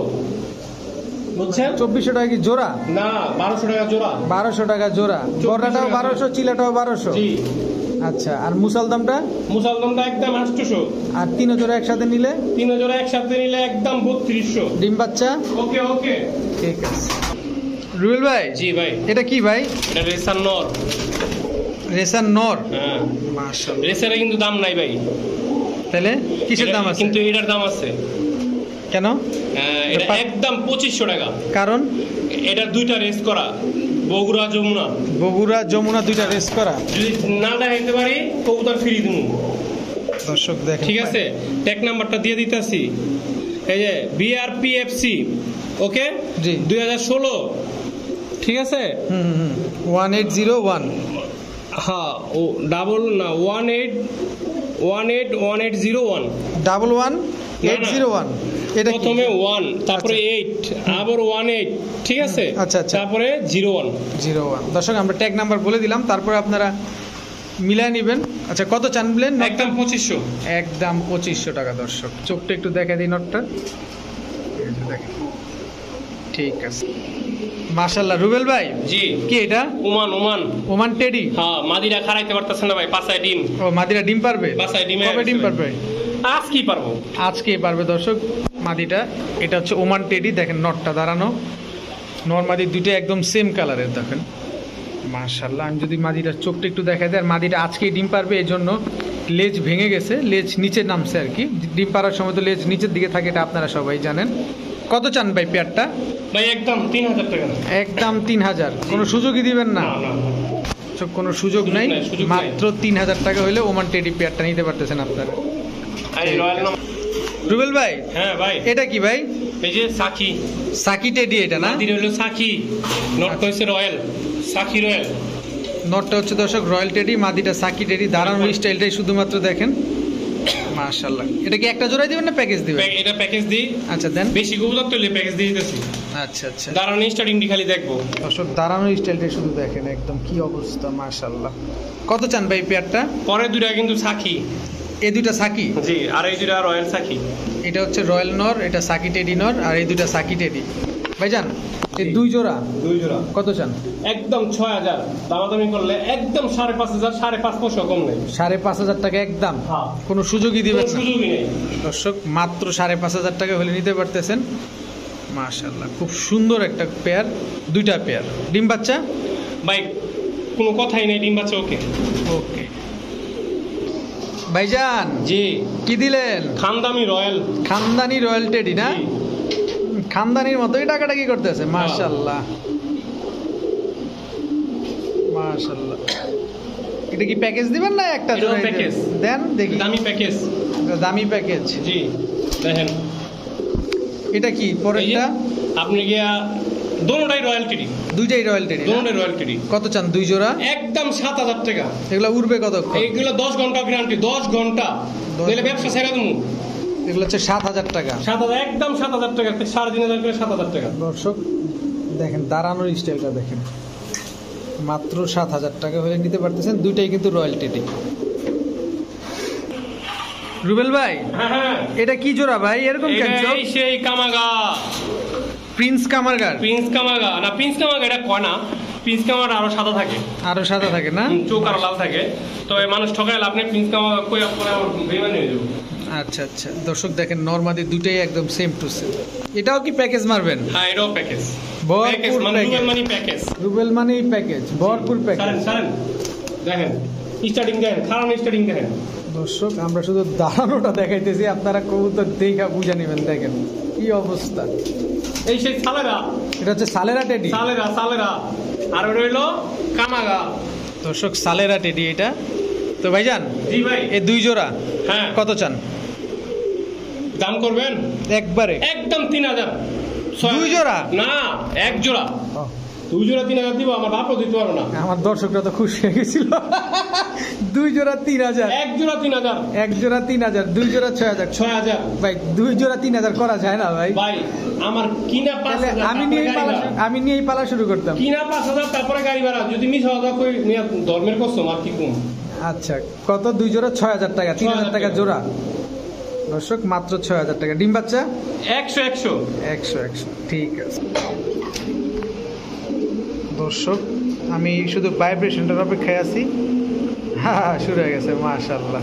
বুঝছেন? 2400 টাকা কি জোড়া? না 1200 টাকা জোড়া। 1200 টাকা জোড়া। গররাটাও 1200, চিলাটাও 1200। জি। আচ্ছা আর মুসালদমটা? মুসালদমটা একদম 800। আর 3 জোড়া একসাথে নিলে? 3 জোড়া একসাথে নিলে একদম 3200। ডিম বাচ্চা? ওকে ওকে ঠিক আছে। রুবেল ভাই জি ভাই এটা কি ভাই? এটা রেসার নর। রেসার নর? হ্যাঁ মাশাআল্লাহ। রেসারে কিন্তু দাম নাই ভাই। তাহলে কিসের দাম আছে? কিন্তু এটার দাম আছে। কেন? এটা একদম 2500 টাকা। কারণ? এটার দুইটা রেস করা। বগুড়া যমুনা। বগুড়া যমুনা দুইটা রেস করা। যদি না দেখাইতে পারি কবুতর ফ্রি দিমু। দর্শক দেখেন ঠিক আছে ট্যাগ নাম্বারটা দিয়ে দিতেছি। এই যে বিআরপিএফসি ওকে জি 2016 ঠিক আছে 1801। হ্যাঁ ও ডাবল না 181801 11801। এটা কি? প্রথমে 1 তারপরে 8 আবার 18 ঠিক আছে আচ্ছা আচ্ছা তারপরে 01 01। দর্শক আমরা ট্যাগ নাম্বার বলে দিলাম, তারপরে আপনারা মিলায় নেবেন। আচ্ছা কত চান বলেন? একদম 2500। একদম 2500 টাকা। দর্শক চোখটা একটু দেখা দিই নটটা। এই যে দেখেন। ঠিক আছে মাশাআল্লাহ। রুবেল ভাই জি কি এটা? Oman teddy. হ্যাঁ মাদিরা খারাইতে পারতেছে না ভাই। পাঁচায় ডিম। ও মাদিরা ডিম পারবে? পাঁচায় ডিমে কবে ডিম পারবে? আজ কি পারবো? আজকেই পারবে দর্শক মাদিটা। এটা হচ্ছে ওমান টেডি। দেখেন নটটা দাঁড়ানো। নর মাদি দুইটা একদম সেম কালারের দেখেন মাশাআল্লাহ। আমি যদি মাদিটার চোখটা একটু দেখাই দিই, আর মাদিটা আজকেই ডিম পারবে এই জন্য লেজ ভেঙে গেছে, লেজ নিচে নামছে আর কি। ডিম পাড়ার সময় তো লেজ নিচের দিকে থাকে, এটা আপনারা সবাই জানেন। কত চান ভাই পেয়ারটা? ভাই একদম 3000 টাকা। একদম 3000। কোনো সুযোগই দিবেন না? কোনো সুযোগ নাই। মাত্র 3000 টাকা হলে ওমান টেডি পেয়ারটা নিতে পারতেছেন আপনারা। রুবেল ভাই হ্যাঁ ভাই এটা কি ভাই? এই যে সাকি। সাকি টেডি এটা না? মাদিরা হলো সাকি, নটটা হচ্ছে রয়্যাল। Psaki royal. নটটা হচ্ছে দর্শক রয়্যাল টেডি, মাদিটা সাকি টেডি। দাঁড়ানোর স্টাইলটাই শুধুমাত্র দেখেন মাশাআল্লাহ। এটা কি একটা জোড়াই দিবেন না প্যাকেজ দিবেন? এটা প্যাকেজ দিই। আচ্ছা দেন। বেশি কবুতর তো প্যাকেজ দিয়ে দিতেছি। আচ্ছা আচ্ছা। দাঁড়ানো স্টার্টিংটি খালি দেখবো। দর্শক দাঁড়ানোর স্টাইলটাই শুধু দেখেন একদম কি অবস্থা মাশাআল্লাহ। কত চান ভাই পেয়ারটা? পরে দুইটা কিন্তু সাকি। এই দুইটা সাকি? জি আর এই দুইটা রয়্যাল সাকি। এটা হচ্ছে রয়্যাল নর, এটা সাকি টেডি নর, আর এই দুইটা সাকি টেডি। ভাইজান এই দুই জোড়া কত চান? একদম 6000। দামাদামি করলে একদম 5500, 5500 কম নেই। 5500 টাকা একদম? হ্যাঁ। কোনো সুযোগই দিবেন না? সুযোগই নেই দর্শক মাত্র 5500 টাকা হলে নিতে পারতেছেন মাশাআল্লাহ। খুব সুন্দর একটা পেয়ার, দুইটা পেয়ার। ডিম বাচ্চা? ভাই কোনো কথাই নেই, ডিম বাচ্চা ওকে। ওকে ভাইজান জি কি দিলেন? খানদানি রয়্যাল। খানদানি রয়্যাল টেডি না? খানদানির মতোই টাকাটা কি করতেছে মাশাআল্লাহ মাশাআল্লাহ। এটা কি প্যাকেজ দিবেন না একটা জোড়া প্যাকেজ দেন? দেখি দামি প্যাকেজ। দামি প্যাকেজ। জি দেখেন এটা কি পরেরটা? আপনি গিয়া দোনোটাই রয়্যাল টেডি। দুইটাই রয়্যাল টেডি? দোনোটাই রয়্যাল টেডি। কত চান দুই জোড়া? একদম 7000 টাকা। এগুলা উড়বে কতক্ষণ? এগুলো 10 ঘন্টা গ্যারান্টি। 10 ঘন্টা দিলে ব্যবসা ছেড়ে দেবো। এগুলো হচ্ছে 7000 টাকা। 7000 একদম 7000 টাকা। 3500 করে 7000 টাকা। দর্শক দেখেন দাঁড়ানোর স্টাইলটা দেখেন মাত্র 7000 টাকা হলে নিতে পারতেছেন। দুইটাই কিন্তু রয়্যাল টেডি। রুবেল ভাই হ্যাঁ এটা কি জোড়া ভাই? এরকম কেন? এই সেই কামাগা। প্রিন্স কামারগার? প্রিন্স কামাগা না, প্রিন্স কামাগা এটা কয় না। প্রিন্স কামাগা আরো সাদা থাকে। আরো সাদা থাকে না? চোখ আরো লাল থাকে। তো মানুষ ঠকাইলে আপনি প্রিন্স কামাগা কই পরে আমার বেইমানি হয়ে যাবে। আচ্ছা আচ্ছা দর্শক দেখেন নরমাদি দুটাই একদম সেম টু সেম। এটাও কি প্যাকেজ মারবেন? হ্যাঁ এটাও প্যাকেজ। ভরপুর মানে প্যাকেজ। রুবেল মানি প্যাকেজ। রুবেল মানি প্যাকেজ ভরপুর প্যাকেজ। সারেন দেখেন স্টার্টিং দেখেন, খারাপ স্টার্টিং দেখেন। দর্শক আমরা শুধু দাঁড়ানোটা দেখাইতেছি, আপনারা কবুতর দেখা বুঝে নেবেন। দেখেন কি অবস্থা। এই সেই সালেরা, এটা হচ্ছে সালেরা টেডি। সালেরা আর ওটা হইলো কামাগা। দর্শক সালেরা টেডি এটা। তো ভাইজান জি ভাই, এই দুই জোড়া হ্যাঁ কত চান? দাম করবেন একবারে একদম 3000। দুই জোড়া না, এক জোড়া। দুই জোড়া 3000 দিব, আমার বাপও দিতে পারবো না। আমার দর্শকরা তো খুশি হয়ে গেছিল। দুই জোড়া 3000, এক জোড়া 3000, এক জোড়া 3000, দুই জোড়া 6000। 6000 ভাই দুই জোড়া 3000 করা যায় না ভাই। ভাই আমার কিনা 5000, আমি নিয়ে পালা শুরু করতাম। কিনা 5000, তারপরে গাড়ি ভাড়া। যদি মিস হওয়া কই ধর্মের কসম আর কি কম। আচ্ছা কত? দুই জোড়া 6000 টাকা, 3000 টাকা জোড়া। দর্শক মাত্র 6000 টাকা। ডিম বাচ্চা 100 ঠিক আছে। দর্শক আমি শুধু ভাইব্রেশনটার অপেক্ষায় আছি। হ্যাঁ শুরু হয়ে গেছে মাশাআল্লাহ।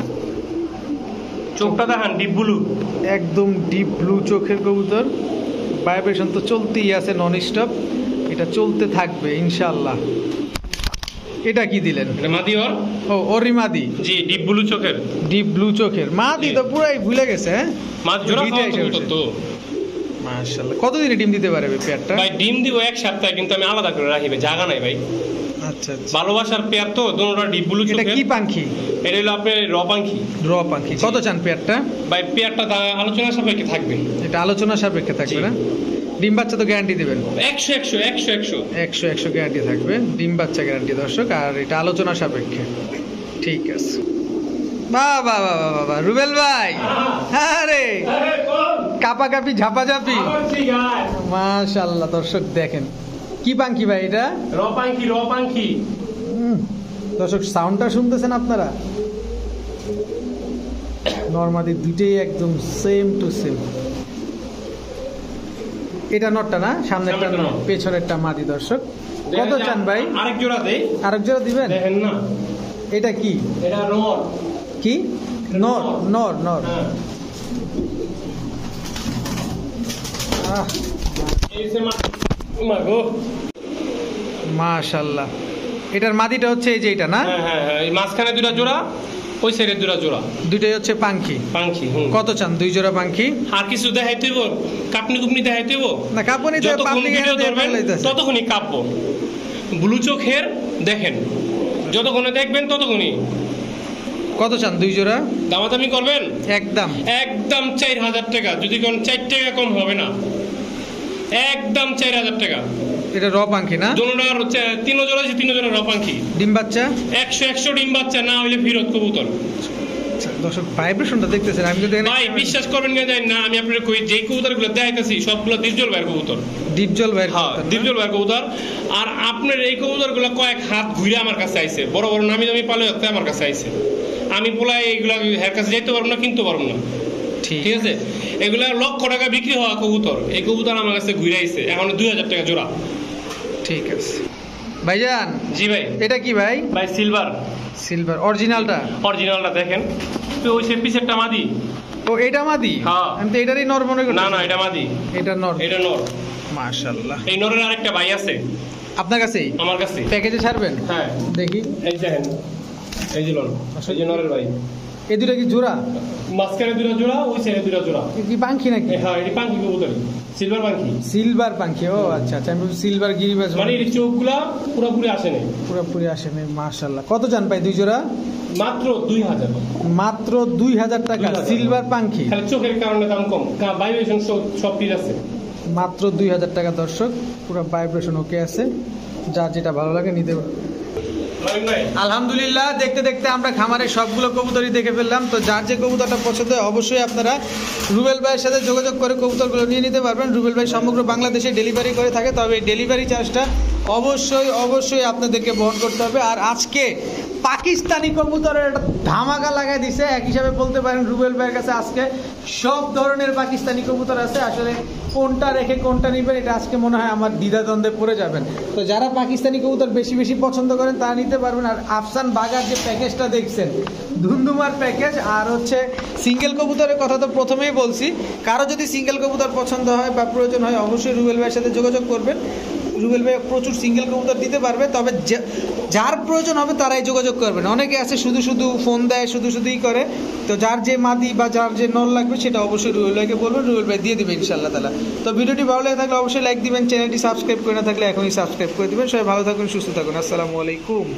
চোখটা দেখান ডিপ ব্লু, একদম ডিপ ব্লু চোখের কবুতর। ভাইব্রেশন তো চলতেই আছে নন স্টপ, এটা চলতে থাকবে ইনশাআল্লাহ। এটা কি দিলেন? এটা মাদি ওর। ও ওরি মাদি। জি ডিপ ব্লু চোখের। ডিপ ব্লু চোখের মাদি তো পুরাই ভুলে গেছে। হ্যাঁ মাছ জোড়া খাওয়া তো। মাশাআল্লাহ। কতদিনে ডিম দিতে পারবে পেয়ারটা? ভাই ডিম দিব এক সপ্তাহে, কিন্তু আমি আলাদা করে রাখিবে, জায়গা নাই ভাই। আচ্ছা আচ্ছা। ভালোবাসার পেয়ার তো, দুটোটা ডিপ ব্লু চোখের। এটা কি পাখি? এটা হলো আপনার র পাখি। র পাখি। কত চান পেয়ারটা? ভাই পেয়ারটা আলোচনা সাপেক্ষে থাকবে। এটা আলোচনা সাপেক্ষে থাকবে না? ডিম বাচ্চা তো গ্যারান্টি দিবেন? 100 গ্যারান্টি থাকবে, ডিম বাচ্চা গ্যারান্টি দর্শক। আর এটা আলোচনা সাপেক্ষে। ঠিক আছে। বাবা রুবেল ভাই, আরে কাপাকাপি ঝাপাঝাপি মাশাআল্লাহ। দর্শক দেখেন কি পাখি ভাই এটা? র পাখি। দর্শক সাউন্ডটা শুনতেছেন আপনারা? নরমাদি দুইটাই একদম সেম টু সেম। এটা নটটা না, সামনেরটা পেছনেরটা মাদি। দর্শক কত চান ভাই? আরেক জোড়া দেই। আরেক জোড়া দিবেন? দেখেন না এটা কি? এটা নর। কি? নর নর নর। মাশাআল্লাহ। এটার মাদিটা হচ্ছে এই যে এটা না? হ্যাঁ এই মাঝখানে দুটো জোড়া, ওই সাইডে দুটো জোড়া। দুটোই হচ্ছে পাখি। কত চান দুই জোড়া পাখি? আর কিছু দেখাইতে হইব? কাপনি দেখাইতে হইব না? কাপনি তো পাবলিক ততক্ষণই কাঁপবো। ব্লু চোখের দেখেন, যতক্ষণে দেখবেন ততক্ষণই। কত চান দুই জোড়া? দামাদামি করবেন? একদম 4000 টাকা। যদি কোন 4 টাকা কম হবে না, একদম 4000 টাকা। এটা র পাখি না? দুটোটার হচ্ছে 3 জোড়া আছে, 3 জোড়া র পাখি। ডিম বাচ্চা 100 ডিম বাচ্চা, না হইলে ফিরত কবুতর। দর্শক ভাইব্রেশনটা দেখতেছেন, আমি যদি ভাই বিশ্বাস করবেন না, আমি আপনাদের কই যেই কবুতরগুলো দেখাইতেছি সবগুলো ডিপজল ভাইয়ের কবুতর। ডিপজল ভাইয়ের? হ্যাঁ ডিপজল ভাইয়ের কবুতর। আর আপনার এই কবুতরগুলো কয়েক হাত ঘুরে আমার কাছে আইছে, বড় বড় নামি দামি পালে আমার কাছে আইছে। আমি বলাই এইগুলা এর কাছে যাইতে পারবো না, কিনতে পারবো না। ঠিক আছে, এগুলা লক্ষ টাকা বিক্রি হওয়া কবুতর। এই কবুতর আমার কাছে ঘুরে আইছে, এখন 2000 টাকা জোড়া। ঠিক আছে ভাইজান। জি ভাই। এটা কি ভাই? ভাই সিলভার। অরিজিনালটা দেখেন তো, ওই সে পিছেরটা মাদি। ও এটা মাদি? হ্যাঁ। আমি তো এটারই নর মনে করি। না এটা মাদি। এটা নর? এটা নর। মাশাআল্লাহ। এই নরের আরেকটা ভাই আছে আপনার কাছেই? আমার কাছে। প্যাকেজে ছাড়বেন? হ্যাঁ দেখি। এই দেখেন, এই যে নর, এই যে নরের ভাই। এই দুটো কি জোড়া? মাঝখানে দুটো জোড়া, ওই সাইডে দুটো জোড়া। কি পাখি নাকি? হ্যাঁ এটি পাখি কবুতর, সিলভার পাখি। সিলভার পাখি। ও আচ্ছা আচ্ছা, আমি সিলভার গিরিবাজ। মানে এই চোখগুলা পুরোপুরি আসে নাই। পুরোপুরি আসে নাই। মাশাআল্লাহ। কত চান ভাই দুই জোড়া? মাত্র 2000। মাত্র 2000 টাকা। সিলভার পাখি, খালি চোখের কারণে দাম কম, ভাইব্রেশন সব ঠিক আছে। মাত্র 2000 টাকা দর্শক, পুরো ভাইব্রেশন ওকে আছে। যার যেটা ভালো লাগে নিতে পারবে। আলহামদুলিল্লাহ, দেখতে দেখতে আমরা খামারের সবগুলো কবুতরই দেখে ফেললাম। তো যার যে কবুতরটা পছন্দ হয় অবশ্যই আপনারা রুবেল ভাইয়ের সাথে যোগাযোগ করে কবুতরগুলো নিয়ে নিতে পারবেন। রুবেল ভাই সমগ্র বাংলাদেশে ডেলিভারি করে থাকে, তবে এই ডেলিভারি চার্জটা অবশ্যই আপনাদেরকে বহন করতে হবে। আর আজকে পাকিস্তানি কবুতরের একটা ধামাকা লাগাই দিছে, এক হিসাবে বলতে পারেন রুবেল ভাইয়ের কাছে আজকে সব ধরনের পাকিস্তানি কবুতর আছে। আসলে কোনটা রেখে কোনটা নেবেন এটা আজকে মনে হয় আমার দ্বিধাদ্বন্দ্বে পড়ে যাবেন। তো যারা পাকিস্তানি কবুতর বেশি বেশি পছন্দ করেন তারা নিতে পারবেন। আর আফসান বাগার যে প্যাকেজটা দেখছেন, ধুমধুমার প্যাকেজ। আর হচ্ছে সিঙ্গেল কবুতরের কথা তো প্রথমেই বলছি, কারো যদি সিঙ্গেল কবুতর পছন্দ হয় বা প্রয়োজন হয় অবশ্যই রুবেল ভাইয়ের সাথে যোগাযোগ করবেন। রুবেল ভাই প্রচুর সিঙ্গেল কবুতর দিতে পারবে, তবে যার প্রয়োজন হবে তারাই যোগাযোগ করবেন। অনেকে আছে শুধু শুধু ফোন দেয়, শুধু শুধুই করে। তো যার যে মাদি বা যার যে নল লাগবে সেটা অবশ্যই রুবেল ভাইকে বলবেন, রুবেল ভাই দিয়ে দেবে ইনশাআল্লাহ তাআলা। তো ভিডিওটি ভালো লেগে থাকলে অবশ্যই লাইক দিবেন, চ্যানেলটি সাবস্ক্রাইব করে না থাকলে এখনই সাবস্ক্রাইব করে দিবেন। সবাই ভালো থাকুন, সুস্থ থাকুন, আসসালামু আলাইকুম।